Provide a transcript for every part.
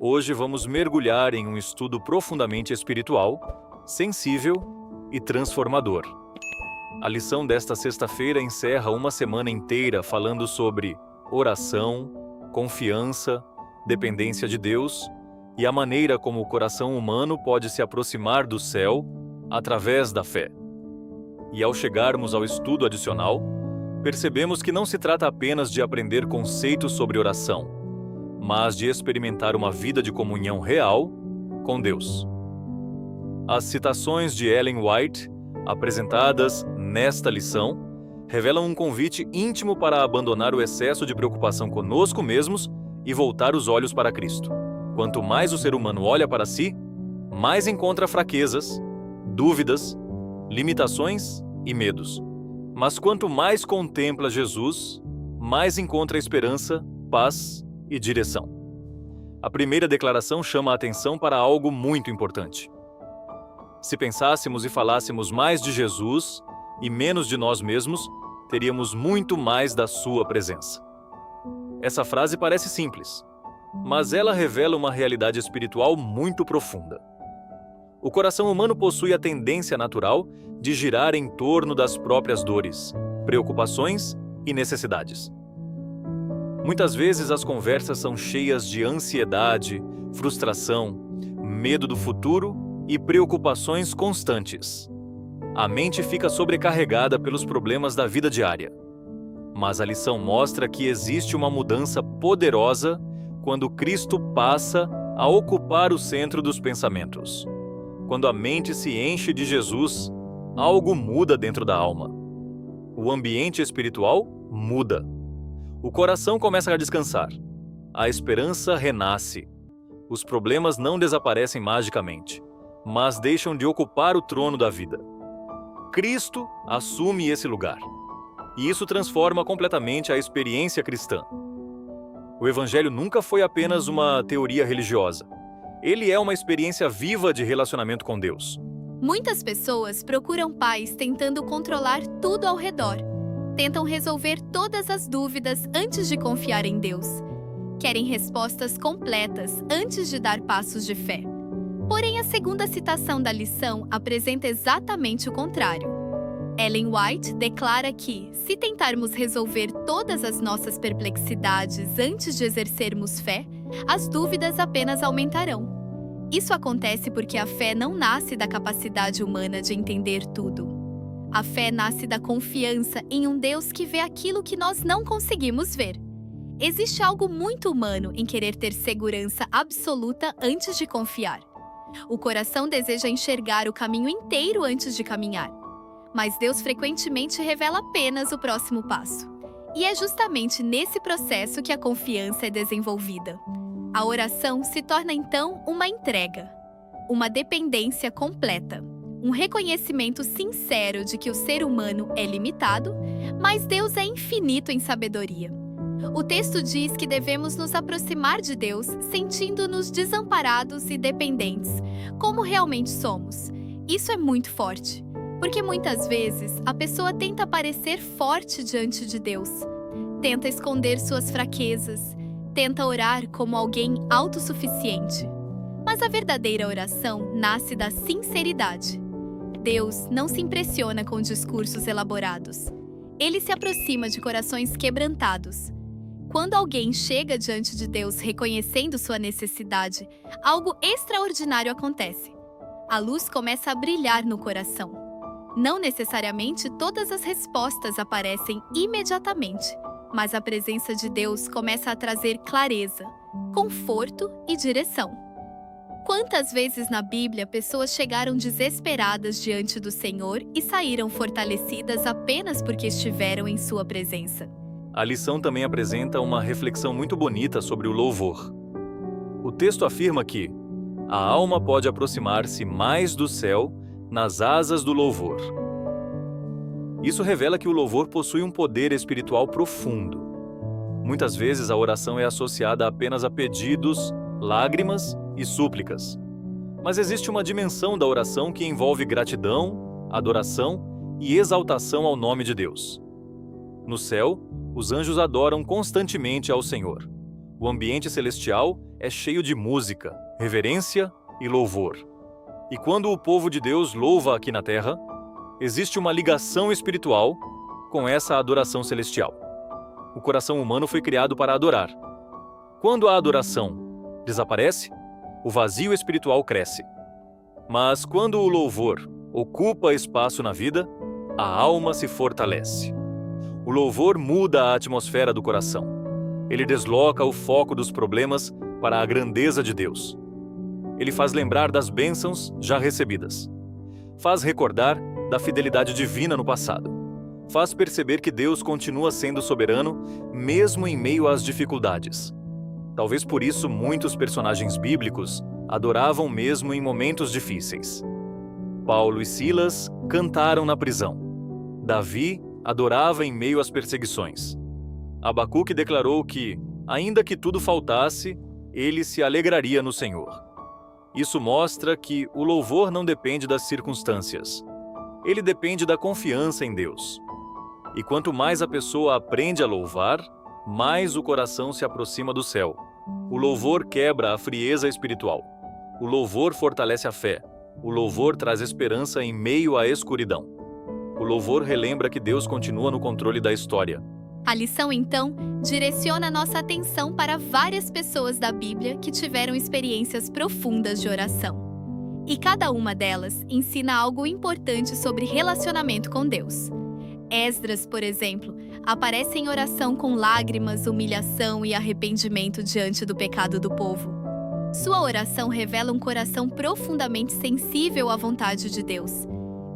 Hoje vamos mergulhar em um estudo profundamente espiritual, sensível e transformador. A lição desta sexta-feira encerra uma semana inteira falando sobre oração, confiança, dependência de Deus e a maneira como o coração humano pode se aproximar do céu através da fé. E ao chegarmos ao estudo adicional, percebemos que não se trata apenas de aprender conceitos sobre oração, mas de experimentar uma vida de comunhão real com Deus. As citações de Ellen White, apresentadas nesta lição, revelam um convite íntimo para abandonar o excesso de preocupação conosco mesmos e voltar os olhos para Cristo. Quanto mais o ser humano olha para si, mais encontra fraquezas, dúvidas, limitações e medos. Mas quanto mais contempla Jesus, mais encontra esperança, paz e direção. A primeira declaração chama a atenção para algo muito importante. Se pensássemos e falássemos mais de Jesus e menos de nós mesmos, teríamos muito mais da sua presença. Essa frase parece simples, mas ela revela uma realidade espiritual muito profunda. O coração humano possui a tendência natural de girar em torno das próprias dores, preocupações e necessidades. Muitas vezes as conversas são cheias de ansiedade, frustração, medo do futuro e preocupações constantes. A mente fica sobrecarregada pelos problemas da vida diária. Mas a lição mostra que existe uma mudança poderosa quando Cristo passa a ocupar o centro dos pensamentos. Quando a mente se enche de Jesus, algo muda dentro da alma. O ambiente espiritual muda. O coração começa a descansar. A esperança renasce. Os problemas não desaparecem magicamente, mas deixam de ocupar o trono da vida. Cristo assume esse lugar. E isso transforma completamente a experiência cristã. O Evangelho nunca foi apenas uma teoria religiosa. Ele é uma experiência viva de relacionamento com Deus. Muitas pessoas procuram paz tentando controlar tudo ao redor. Tentam resolver todas as dúvidas antes de confiar em Deus. Querem respostas completas antes de dar passos de fé. Porém, a segunda citação da lição apresenta exatamente o contrário. Ellen White declara que, se tentarmos resolver todas as nossas perplexidades antes de exercermos fé, as dúvidas apenas aumentarão. Isso acontece porque a fé não nasce da capacidade humana de entender tudo. A fé nasce da confiança em um Deus que vê aquilo que nós não conseguimos ver. Existe algo muito humano em querer ter segurança absoluta antes de confiar. O coração deseja enxergar o caminho inteiro antes de caminhar. Mas Deus frequentemente revela apenas o próximo passo. E é justamente nesse processo que a confiança é desenvolvida. A oração se torna então uma entrega, uma dependência completa, um reconhecimento sincero de que o ser humano é limitado, mas Deus é infinito em sabedoria. O texto diz que devemos nos aproximar de Deus sentindo-nos desamparados e dependentes, como realmente somos. Isso é muito forte, porque muitas vezes a pessoa tenta parecer forte diante de Deus, tenta esconder suas fraquezas, tenta orar como alguém autossuficiente. Mas a verdadeira oração nasce da sinceridade. Deus não se impressiona com discursos elaborados. Ele se aproxima de corações quebrantados. Quando alguém chega diante de Deus reconhecendo sua necessidade, algo extraordinário acontece. A luz começa a brilhar no coração. Não necessariamente todas as respostas aparecem imediatamente, mas a presença de Deus começa a trazer clareza, conforto e direção. Quantas vezes na Bíblia pessoas chegaram desesperadas diante do Senhor e saíram fortalecidas apenas porque estiveram em sua presença? A lição também apresenta uma reflexão muito bonita sobre o louvor. O texto afirma que a alma pode aproximar-se mais do céu nas asas do louvor. Isso revela que o louvor possui um poder espiritual profundo. Muitas vezes a oração é associada apenas a pedidos, lágrimas e súplicas. Mas existe uma dimensão da oração que envolve gratidão, adoração e exaltação ao nome de Deus. No céu, os anjos adoram constantemente ao Senhor. O ambiente celestial é cheio de música, reverência e louvor. E quando o povo de Deus louva aqui na terra, existe uma ligação espiritual com essa adoração celestial. O coração humano foi criado para adorar. Quando a adoração desaparece, o vazio espiritual cresce. Mas quando o louvor ocupa espaço na vida, a alma se fortalece. O louvor muda a atmosfera do coração. Ele desloca o foco dos problemas para a grandeza de Deus. Ele faz lembrar das bênçãos já recebidas. Faz recordar da fidelidade divina no passado. Faz perceber que Deus continua sendo soberano, mesmo em meio às dificuldades. Talvez por isso muitos personagens bíblicos adoravam mesmo em momentos difíceis. Paulo e Silas cantaram na prisão. Davi adorava em meio às perseguições. Abacuque declarou que, ainda que tudo faltasse, ele se alegraria no Senhor. Isso mostra que o louvor não depende das circunstâncias. Ele depende da confiança em Deus. E quanto mais a pessoa aprende a louvar, mais o coração se aproxima do céu. O louvor quebra a frieza espiritual. O louvor fortalece a fé. O louvor traz esperança em meio à escuridão. O louvor relembra que Deus continua no controle da história. A lição, então, direciona nossa atenção para várias pessoas da Bíblia que tiveram experiências profundas de oração. E cada uma delas ensina algo importante sobre relacionamento com Deus. Esdras, por exemplo, aparece em oração com lágrimas, humilhação e arrependimento diante do pecado do povo. Sua oração revela um coração profundamente sensível à vontade de Deus.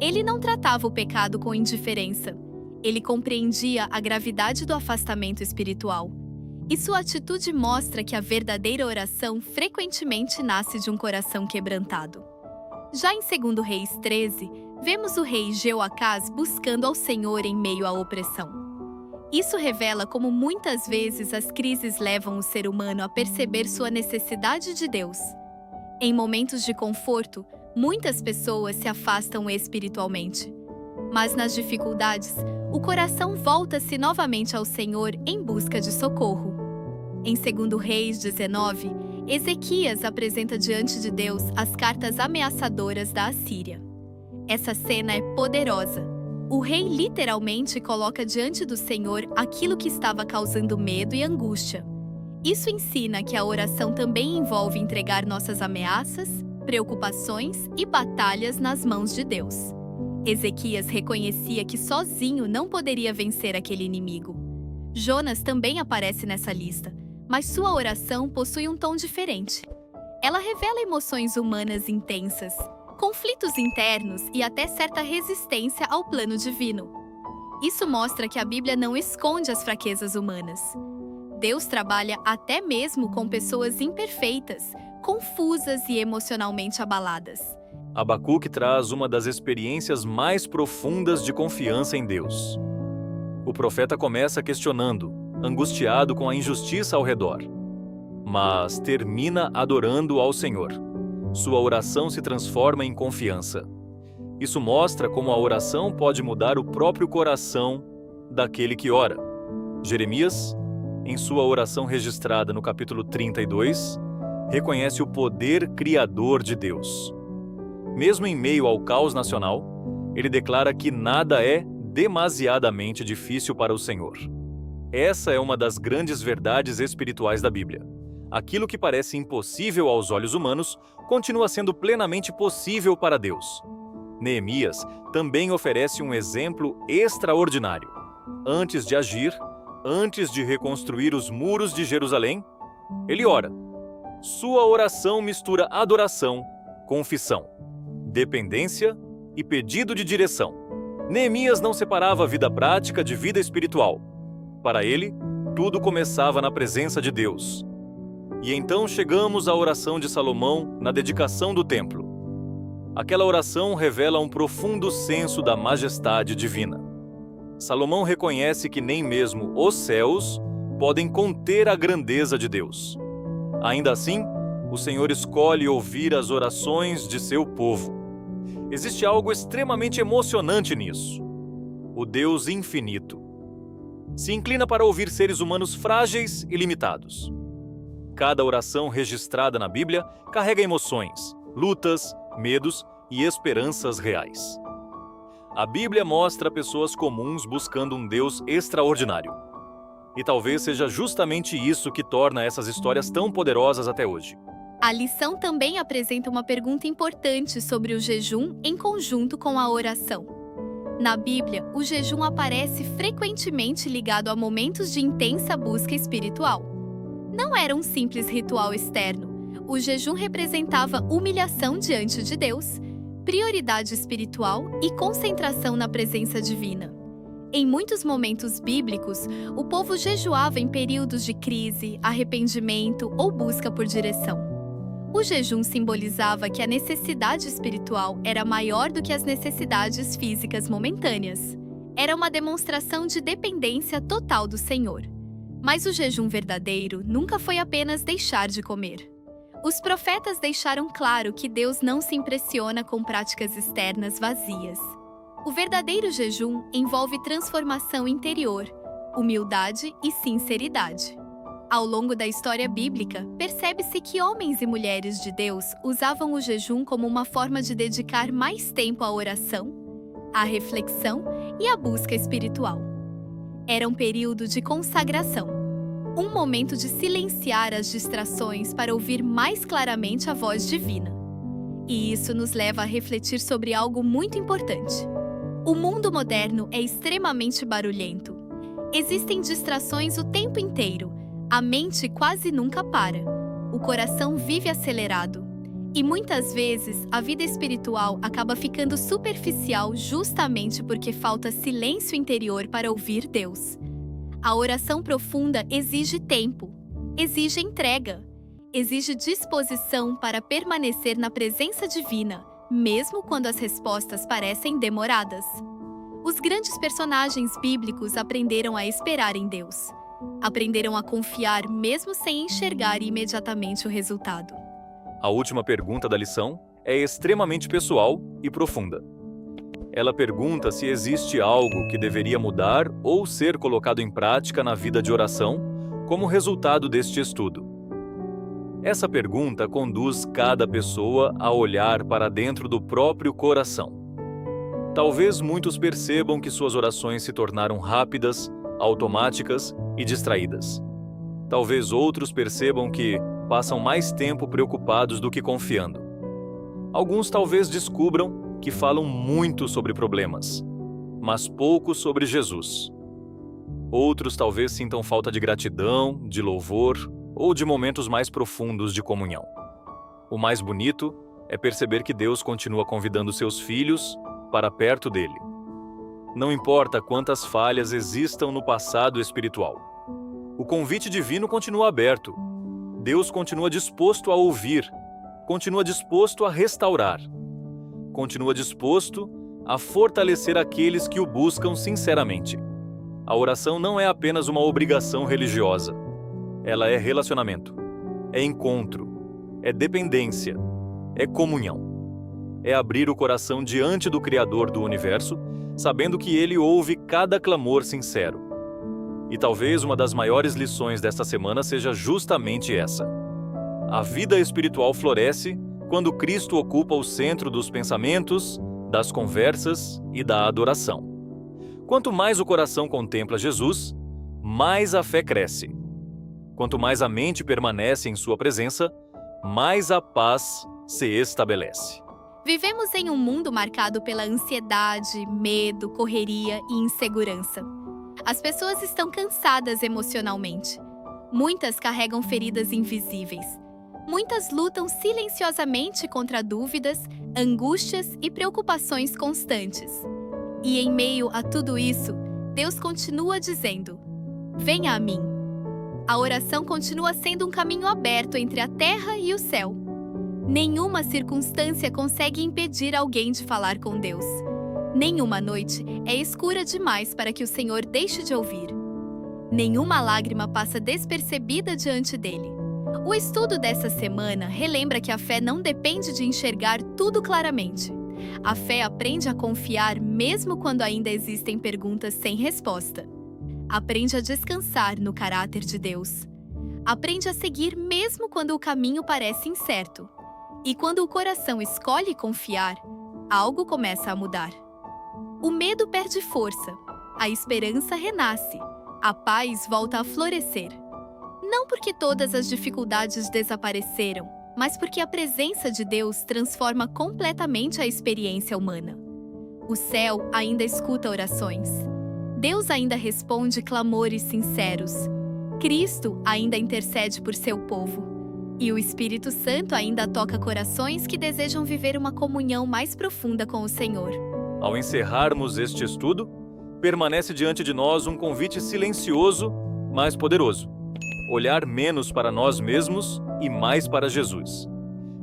Ele não tratava o pecado com indiferença. Ele compreendia a gravidade do afastamento espiritual. E sua atitude mostra que a verdadeira oração frequentemente nasce de um coração quebrantado. Já em 2 Reis 13, vemos o rei Jeoacás buscando ao Senhor em meio à opressão. Isso revela como muitas vezes as crises levam o ser humano a perceber sua necessidade de Deus. Em momentos de conforto, muitas pessoas se afastam espiritualmente. Mas nas dificuldades, o coração volta-se novamente ao Senhor em busca de socorro. Em 2 Reis 19, Ezequias apresenta diante de Deus as cartas ameaçadoras da Assíria. Essa cena é poderosa. O rei literalmente coloca diante do Senhor aquilo que estava causando medo e angústia. Isso ensina que a oração também envolve entregar nossas ameaças, preocupações e batalhas nas mãos de Deus. Ezequias reconhecia que sozinho não poderia vencer aquele inimigo. Jonas também aparece nessa lista, mas sua oração possui um tom diferente. Ela revela emoções humanas intensas, conflitos internos e até certa resistência ao plano divino. Isso mostra que a Bíblia não esconde as fraquezas humanas. Deus trabalha até mesmo com pessoas imperfeitas, confusas e emocionalmente abaladas. Abacuque traz uma das experiências mais profundas de confiança em Deus. O profeta começa questionando, angustiado com a injustiça ao redor, mas termina adorando ao Senhor. Sua oração se transforma em confiança. Isso mostra como a oração pode mudar o próprio coração daquele que ora. Jeremias, em sua oração registrada no capítulo 32, reconhece o poder criador de Deus. Mesmo em meio ao caos nacional, ele declara que nada é demasiadamente difícil para o Senhor. Essa é uma das grandes verdades espirituais da Bíblia. Aquilo que parece impossível aos olhos humanos continua sendo plenamente possível para Deus. Neemias também oferece um exemplo extraordinário. Antes de agir, antes de reconstruir os muros de Jerusalém, ele ora. Sua oração mistura adoração, confissão, dependência e pedido de direção. Neemias não separava a vida prática de vida espiritual. Para ele, tudo começava na presença de Deus. E então chegamos à oração de Salomão na dedicação do templo. Aquela oração revela um profundo senso da majestade divina. Salomão reconhece que nem mesmo os céus podem conter a grandeza de Deus. Ainda assim, o Senhor escolhe ouvir as orações de seu povo. Existe algo extremamente emocionante nisso. O Deus infinito se inclina para ouvir seres humanos frágeis e limitados. cada oração registrada na Bíblia carrega emoções, lutas, medos e esperanças reais. A Bíblia mostra pessoas comuns buscando um Deus extraordinário. E talvez seja justamente isso que torna essas histórias tão poderosas até hoje. A lição também apresenta uma pergunta importante sobre o jejum em conjunto com a oração. Na Bíblia, o jejum aparece frequentemente ligado a momentos de intensa busca espiritual. Não era um simples ritual externo. O jejum representava humilhação diante de Deus, prioridade espiritual e concentração na presença divina. Em muitos momentos bíblicos, o povo jejuava em períodos de crise, arrependimento ou busca por direção. O jejum simbolizava que a necessidade espiritual era maior do que as necessidades físicas momentâneas. Era uma demonstração de dependência total do Senhor. Mas o jejum verdadeiro nunca foi apenas deixar de comer. Os profetas deixaram claro que Deus não se impressiona com práticas externas vazias. O verdadeiro jejum envolve transformação interior, humildade e sinceridade. Ao longo da história bíblica, percebe-se que homens e mulheres de Deus usavam o jejum como uma forma de dedicar mais tempo à oração, à reflexão e à busca espiritual. Era um período de consagração, um momento de silenciar as distrações para ouvir mais claramente a voz divina. E isso nos leva a refletir sobre algo muito importante. O mundo moderno é extremamente barulhento. Existem distrações o tempo inteiro. A mente quase nunca para. O coração vive acelerado. E muitas vezes a vida espiritual acaba ficando superficial justamente porque falta silêncio interior para ouvir Deus. A oração profunda exige tempo, exige entrega, exige disposição para permanecer na presença divina, mesmo quando as respostas parecem demoradas. Os grandes personagens bíblicos aprenderam a esperar em Deus. Aprenderam a confiar mesmo sem enxergar imediatamente o resultado. A última pergunta da lição é extremamente pessoal e profunda. Ela pergunta se existe algo que deveria mudar ou ser colocado em prática na vida de oração como resultado deste estudo. Essa pergunta conduz cada pessoa a olhar para dentro do próprio coração. Talvez muitos percebam que suas orações se tornaram rápidas, automáticas e distraídas. Talvez outros percebam que passam mais tempo preocupados do que confiando. Alguns talvez descubram que falam muito sobre problemas, mas pouco sobre Jesus. Outros talvez sintam falta de gratidão, de louvor ou de momentos mais profundos de comunhão. O mais bonito é perceber que Deus continua convidando seus filhos para perto dele. Não importa quantas falhas existam no passado espiritual. O convite divino continua aberto. Deus continua disposto a ouvir, continua disposto a restaurar, continua disposto a fortalecer aqueles que o buscam sinceramente. A oração não é apenas uma obrigação religiosa. Ela é relacionamento, é encontro, é dependência, é comunhão. É abrir o coração diante do Criador do Universo, sabendo que Ele ouve cada clamor sincero. E talvez uma das maiores lições desta semana seja justamente essa. A vida espiritual floresce quando Cristo ocupa o centro dos pensamentos, das conversas e da adoração. Quanto mais o coração contempla Jesus, mais a fé cresce. Quanto mais a mente permanece em sua presença, mais a paz se estabelece. Vivemos em um mundo marcado pela ansiedade, medo, correria e insegurança. As pessoas estão cansadas emocionalmente. Muitas carregam feridas invisíveis. Muitas lutam silenciosamente contra dúvidas, angústias e preocupações constantes. E em meio a tudo isso, Deus continua dizendo: "Venha a mim." A oração continua sendo um caminho aberto entre a terra e o céu. Nenhuma circunstância consegue impedir alguém de falar com Deus. Nenhuma noite é escura demais para que o Senhor deixe de ouvir. Nenhuma lágrima passa despercebida diante dele. O estudo dessa semana relembra que a fé não depende de enxergar tudo claramente. A fé aprende a confiar mesmo quando ainda existem perguntas sem resposta. Aprende a descansar no caráter de Deus. aprende a seguir mesmo quando o caminho parece incerto. E quando o coração escolhe confiar, algo começa a mudar. O medo perde força, a esperança renasce, a paz volta a florescer. Não porque todas as dificuldades desapareceram, mas porque a presença de Deus transforma completamente a experiência humana. O céu ainda escuta orações. Deus ainda responde clamores sinceros. Cristo ainda intercede por seu povo. E o Espírito Santo ainda toca corações que desejam viver uma comunhão mais profunda com o Senhor. Ao encerrarmos este estudo, permanece diante de nós um convite silencioso, mas poderoso. Olhar menos para nós mesmos e mais para Jesus.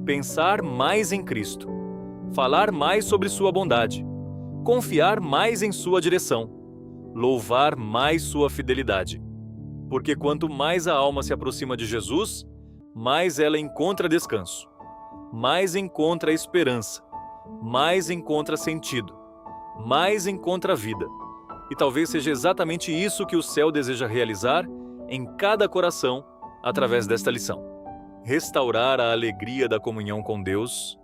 Pensar mais em Cristo. Falar mais sobre sua bondade. Confiar mais em sua direção. Louvar mais sua fidelidade. Porque quanto mais a alma se aproxima de Jesus, mais ela encontra descanso, mais encontra esperança, mais encontra sentido, mais encontra vida. E talvez seja exatamente isso que o céu deseja realizar em cada coração através desta lição. Restaurar a alegria da comunhão com Deus,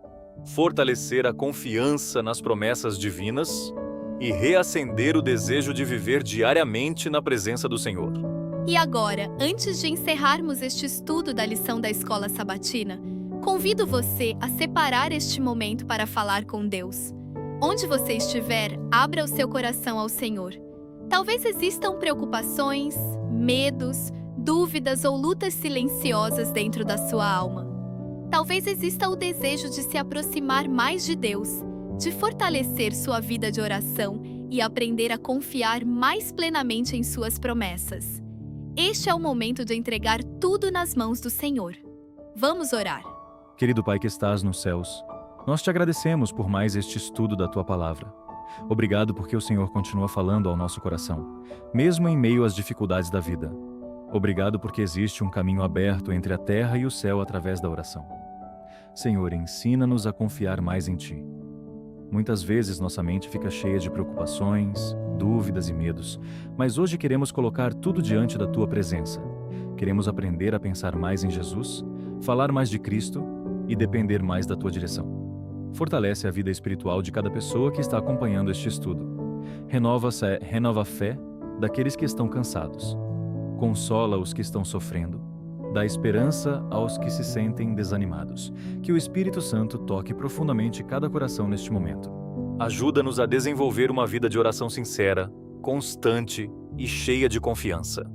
fortalecer a confiança nas promessas divinas e reacender o desejo de viver diariamente na presença do Senhor. E agora, antes de encerrarmos este estudo da lição da Escola Sabatina, convido você a separar este momento para falar com Deus. Onde você estiver, abra o seu coração ao Senhor. Talvez existam preocupações, medos, dúvidas ou lutas silenciosas dentro da sua alma. Talvez exista o desejo de se aproximar mais de Deus, de fortalecer sua vida de oração e aprender a confiar mais plenamente em suas promessas. Este é o momento de entregar tudo nas mãos do Senhor. Vamos orar. Querido Pai que estás nos céus, nós te agradecemos por mais este estudo da Tua Palavra. Obrigado porque o Senhor continua falando ao nosso coração, mesmo em meio às dificuldades da vida. Obrigado porque existe um caminho aberto entre a terra e o céu através da oração. Senhor, ensina-nos a confiar mais em Ti. Muitas vezes nossa mente fica cheia de preocupações, dúvidas e medos, mas hoje queremos colocar tudo diante da Tua presença. Queremos aprender a pensar mais em Jesus, falar mais de Cristo e depender mais da Tua direção. Fortalece a vida espiritual de cada pessoa que está acompanhando este estudo. Renova a fé daqueles que estão cansados. Consola os que estão sofrendo. Dá esperança aos que se sentem desanimados. Que o Espírito Santo toque profundamente cada coração neste momento. Ajuda-nos a desenvolver uma vida de oração sincera, constante e cheia de confiança.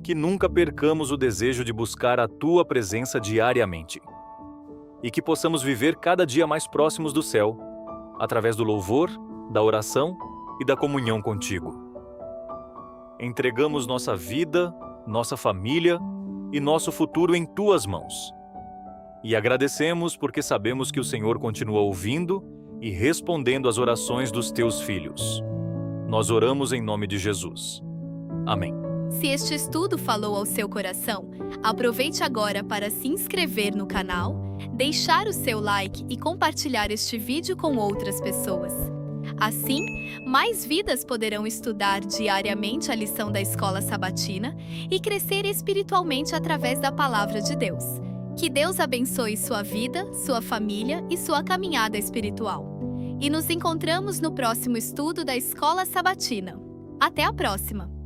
Que nunca percamos o desejo de buscar a Tua presença diariamente. E que possamos viver cada dia mais próximos do céu, através do louvor, da oração e da comunhão contigo. Entregamos nossa vida, nossa família e nosso futuro em Tuas mãos. E agradecemos porque sabemos que o Senhor continua ouvindo e respondendo às orações dos Teus filhos. Nós oramos em nome de Jesus. Amém. Se este estudo falou ao seu coração, aproveite agora para se inscrever no canal, deixar o seu like e compartilhar este vídeo com outras pessoas. Assim, mais vidas poderão estudar diariamente a lição da Escola Sabatina e crescer espiritualmente através da Palavra de Deus. Que Deus abençoe sua vida, sua família e sua caminhada espiritual. E nos encontramos no próximo estudo da Escola Sabatina. Até a próxima!